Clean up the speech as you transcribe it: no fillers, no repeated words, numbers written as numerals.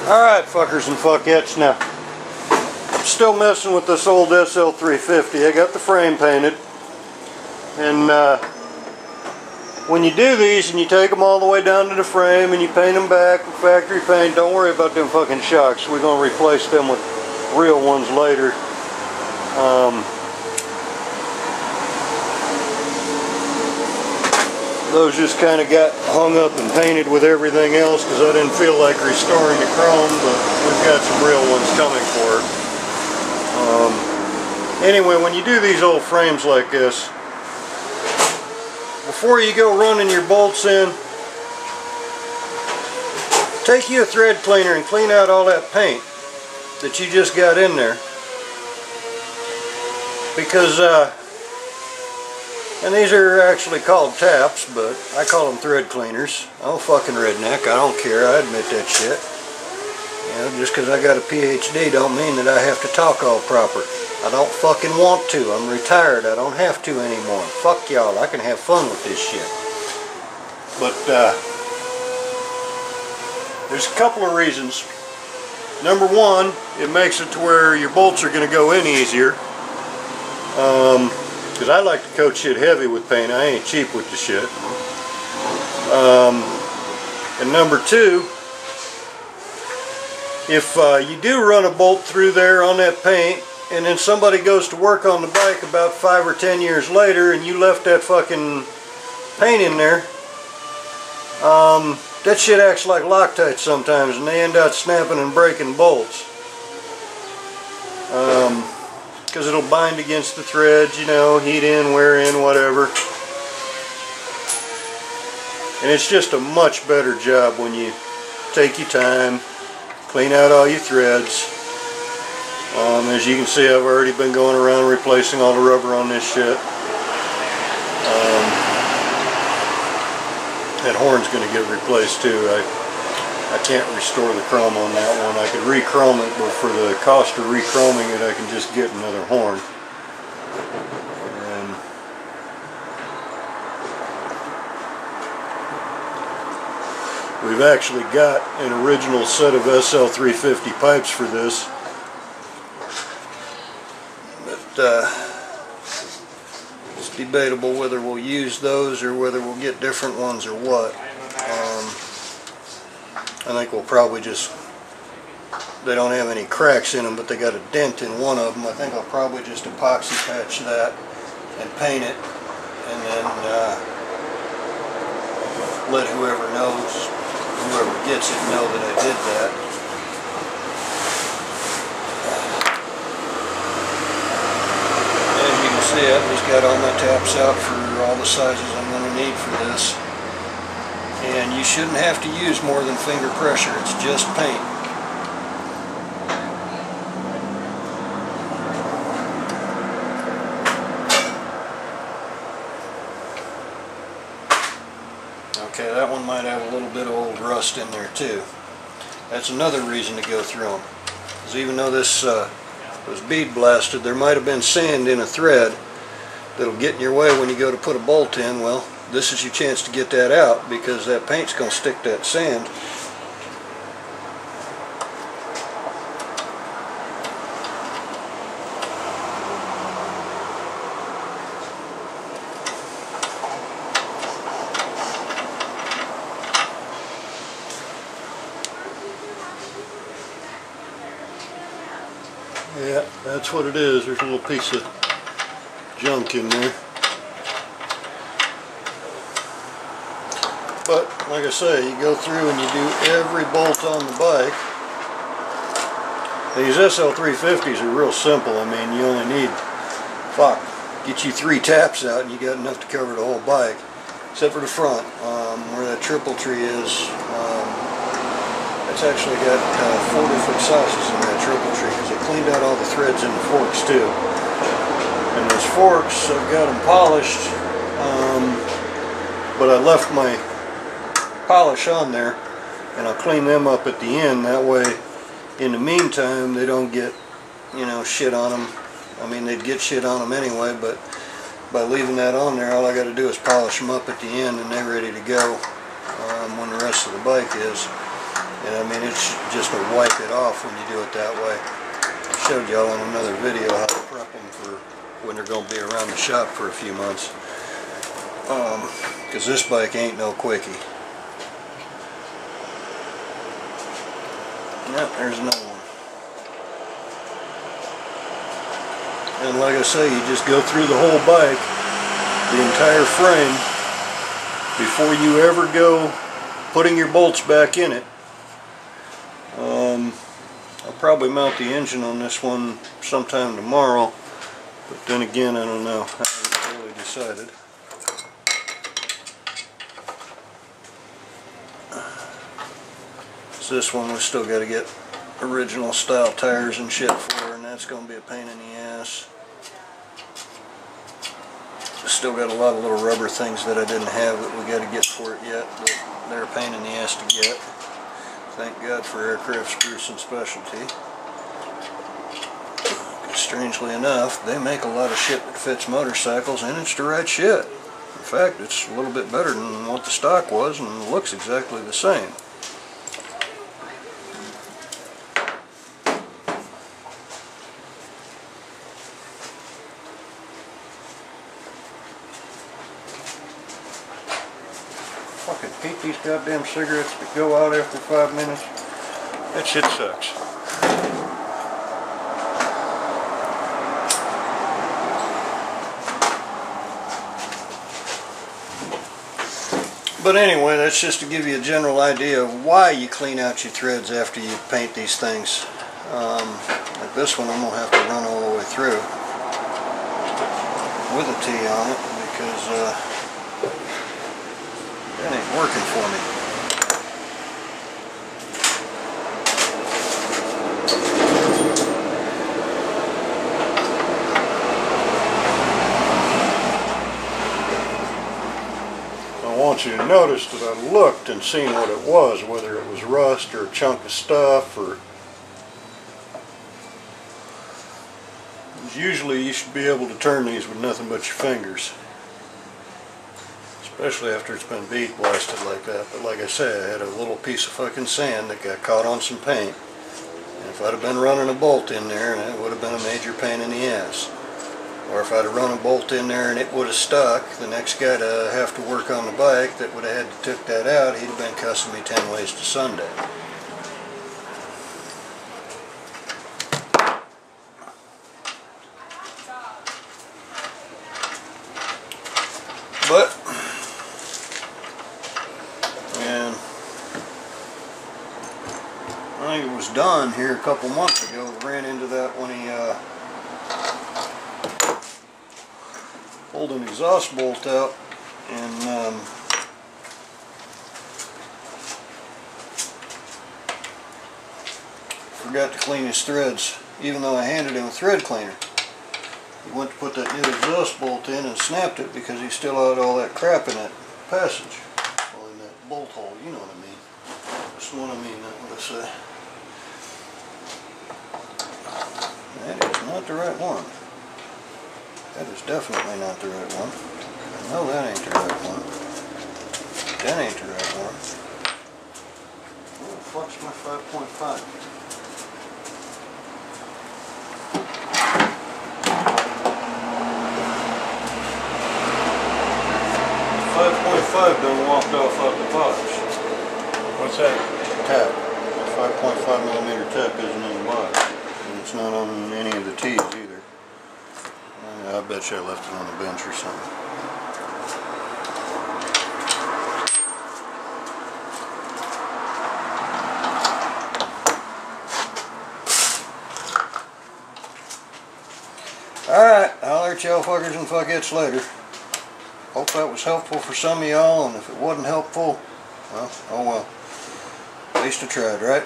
Alright, fuckers and fuckettes, now I'm still messing with this old SL350. I got the frame painted, and when you do these and you take them all the way down to the frame and you paint them back with factory paint, don't worry about them fucking shocks. We're going to replace them with real ones later. Those just kind of got hung up and painted with everything else because I didn't feel like restoring the chrome, but we've got some real ones coming for it. Anyway, when you do these old frames like this, before you go running your bolts in, take you a thread cleaner and clean out all that paint that you just got in there. Because, and these are actually called taps, but I call them thread cleaners. I'm a fucking redneck, I don't care, I admit that shit. You know, just because I got a PhD don't mean that I have to talk all proper. I don't fucking want to. I'm retired. I don't have to anymore. Fuck y'all. I can have fun with this shit. But there's a couple of reasons. Number one, it makes it to where your bolts are going to go in easier. Because I like to coat shit heavy with paint. I ain't cheap with the shit. And number two, if you do run a bolt through there on that paint, and then somebody goes to work on the bike about 5 or 10 years later and you left that fucking paint in there, that shit acts like Loctite sometimes and they end up snapping and breaking bolts. Because it'll bind against the threads, you know, heat in, wear in, whatever. And it's just a much better job when you take your time, clean out all your threads. As you can see, I've already been going around replacing all the rubber on this shit. That horn's going to get replaced too. I can't restore the chrome on that one. I could re-chrome it, but for the cost of re-chroming it, I can just get another horn. And we've actually got an original set of SL350 pipes for this. It's debatable whether we'll use those or whether we'll get different ones or what. I think we'll probably just, they don't have any cracks in them, but they got a dent in one of them. I think I'll probably just epoxy patch that and paint it, and then let whoever gets it know that I did that. See, I've just got all my taps out for all the sizes I'm going to need for this. And you shouldn't have to use more than finger pressure, it's just paint. Okay, that one might have a little bit of old rust in there too. That's another reason to go through them. Because even though this was bead blasted, there might have been sand in a thread that'll get in your way when you go to put a bolt in. Well, this is your chance to get that out because that paint's going to stick that sand. Yeah, that's what it is. There's a little piece of junk in there. But like I say, you go through and you do every bolt on the bike. These SL350s are real simple. I mean, you only need, get you 3 taps out and you got enough to cover the whole bike, except for the front, where that triple tree is. It's actually got 4 different sizes in that triple tree because I cleaned out all the threads in the forks too. And those forks, I've got them polished, but I left my polish on there, and I'll clean them up at the end. That way, in the meantime, they don't get, you know, shit on them. I mean, they'd get shit on them anyway, but by leaving that on there, all I got to do is polish them up at the end, and they're ready to go when the rest of the bike is. And I mean, it's just to wipe it off when you do it that way. I showed y'all in another video how to prep them for when they're going to be around the shop for a few months. Because this bike ain't no quickie. Yep, there's another one. And like I say, you just go through the whole bike, the entire frame, before you ever go putting your bolts back in it. I'll probably mount the engine on this one sometime tomorrow, but then again, I don't know. I haven't really decided. So this one we still got to get original style tires and shit for, and that's going to be a pain in the ass. Still got a lot of little rubber things that I didn't have that we got to get for it yet, but they're a pain in the ass to get. Thank God for Aircraft Spruce and Specialty. Strangely enough, they make a lot of shit that fits motorcycles, and it's the right shit. In fact, it's a little bit better than what the stock was, and looks exactly the same. Fucking hate these goddamn cigarettes that go out after 5 minutes. That shit sucks. But anyway, that's just to give you a general idea of why you clean out your threads after you paint these things. Like this one, I'm going to have to run all the way through with a T on it because that ain't working for me. I want you to notice that I looked and seen what it was, whether it was rust or a chunk of stuff, or usually you should be able to turn these with nothing but your fingers, especially after it's been bead blasted like that. But like I said, I had a little piece of fucking sand that got caught on some paint, and if I'd have been running a bolt in there, it would have been a major pain in the ass. Or if I'd have run a bolt in there and it would have stuck, the next guy to have to work on the bike that would have had to took that out, he'd have been cussing me 10 ways to Sunday. But, and I think it was done here a couple months ago. Ran into that when he pulled an exhaust bolt out and forgot to clean his threads, even though I handed him a thread cleaner. He went to put that new exhaust bolt in and snapped it because he still had all that crap in that passage, well, in that bolt hole, you know what I mean. That's what I mean, not what I say. That is not the right one. That is definitely not the right one. I know that ain't the right one. That ain't the right one. Where the fuck's my 5.5? 5.5 done walked off the box. What's that? Tap. The 5.5mm tap isn't in the box. And it's not on any of the T's either. I bet you I left it on the bench or something. Alright, holler at y'all fuckers and fuckettes later. Hope that was helpful for some of y'all, and if it wasn't helpful, well, oh well. At least I tried, right?